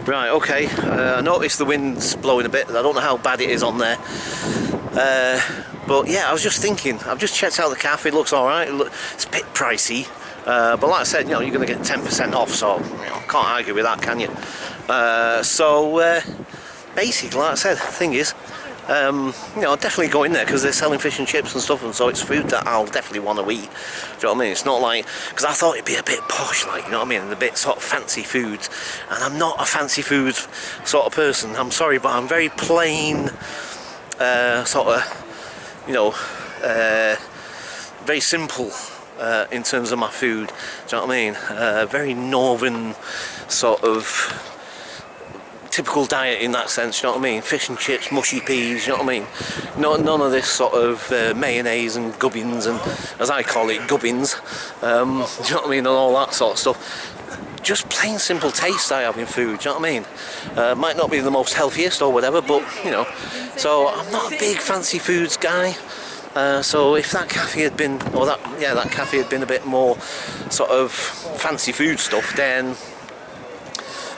Right, okay. I noticed the wind's blowing a bit. I don't know how bad it is on there. But yeah, I was just thinking, I've just checked out the cafe, it looks alright. It's a bit pricey. But like I said, you know, you're going to get 10% off, so you know, can't argue with that, can you? Basically, like I said, the thing is, you know, I'll definitely go in there because they're selling fish and chips and stuff, and so it's food that I'll definitely want to eat. Do you know what I mean? It's not like, because I thought it'd be a bit posh, like, you know what I mean, and a bit sort of fancy foods, and I'm not a fancy food sort of person. I'm sorry, but I'm very plain, sort of, you know, very simple. In terms of my food, do you know what I mean? Very northern sort of typical diet in that sense, you know what I mean? Fish and chips, mushy peas, you know what I mean? None of this sort of mayonnaise and gubbins, and as I call it, gubbins, do you know what I mean, and all that sort of stuff. Just plain simple taste I have in food, do you know what I mean? Might not be the most healthiest or whatever, but, you know, so I'm not a big fancy foods guy. So if that cafe had been, or that cafe had been a bit more sort of fancy food stuff, then,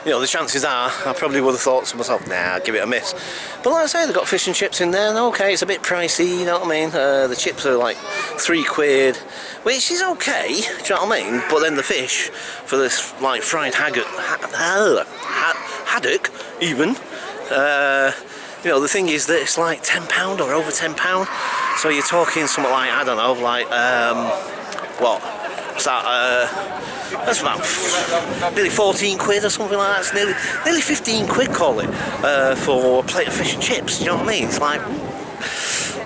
you know, the chances are I probably would have thought to myself, nah, I'll give it a miss. But like I say, they've got fish and chips in there, and okay, it's a bit pricey, you know what I mean? The chips are like £3, which is okay, do you know what I mean? But then the fish for this like fried haddock even, you know, the thing is that it's like £10 or over £10, so you're talking something like, I don't know, like what? What's that? That's about nearly 14 quid or something like that. It's nearly 15 quid, call it, for a plate of fish and chips. You know what I mean? It's like,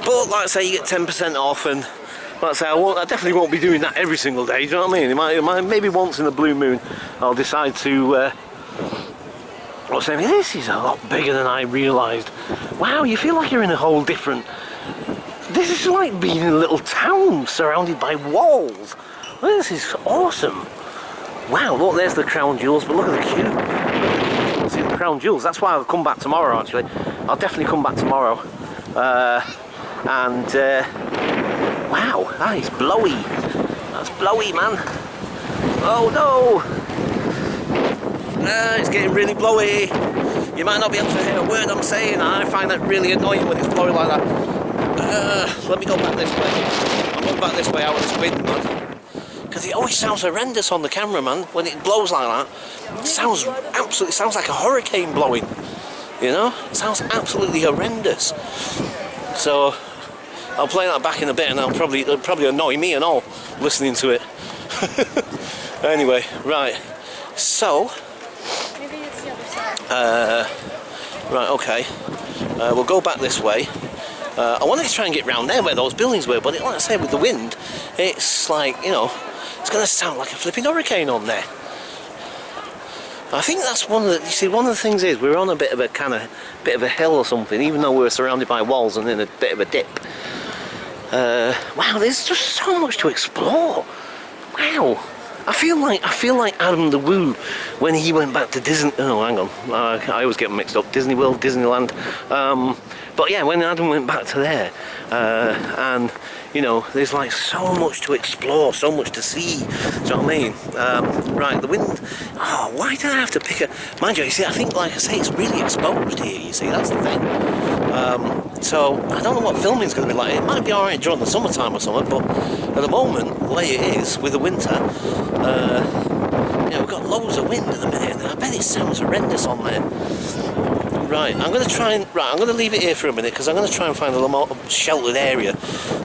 but like I say, you get 10% off, and like I say, I definitely won't be doing that every single day. Do you know what I mean? It might maybe once in a blue moon, I'll decide to. What's saying? This is a lot bigger than I realised. Wow, you feel like you're in a whole different. This is like being in a little town surrounded by walls. This is awesome. Wow, look, there's the crown jewels, but look at the queue. See the crown jewels. That's why I'll come back tomorrow, actually. I'll definitely come back tomorrow. Wow, that is blowy. That's blowy, man. Oh no! It's getting really blowy. You might not be able to hear a word I'm saying, and I find that really annoying when it's blowing like that. Let me go back this way. I'm going back this way out of this wind, man. Because it always sounds horrendous on the camera, man. When it blows like that, it sounds like a hurricane blowing. You know, it sounds absolutely horrendous. So I'll play that back in a bit, and it'll probably annoy me and all listening to it. Anyway, right. So, right, okay. We'll go back this way. I wanted to try and get round there where those buildings were, but like I say, with the wind, it's like, you know, it's going to sound like a flipping hurricane on there. I think that's one of the, you see, one of the things is we're on a bit of a hill or something, even though we're surrounded by walls and in a bit of a dip. Wow, there's just so much to explore. Wow. I feel like Adam the Woo when he went back to Disney. Oh, hang on, I always get them mixed up. Disney World, Disneyland. But yeah, when Adam went back to there, and you know, there's like so much to explore, so much to see. Do you know what I mean? Right, the wind. Oh, why did I have to pick a? Mind you, see, I think, like I say, it's really exposed here. You see, that's the thing. So I don't know what filming's going to be like. It might be alright during the summertime or something, but at the moment, the way it is with the winter, you know, we've got loads of wind at the minute, and I bet it sounds horrendous on there. Right, I'm going to leave it here for a minute because I'm going to try and find a little more sheltered area.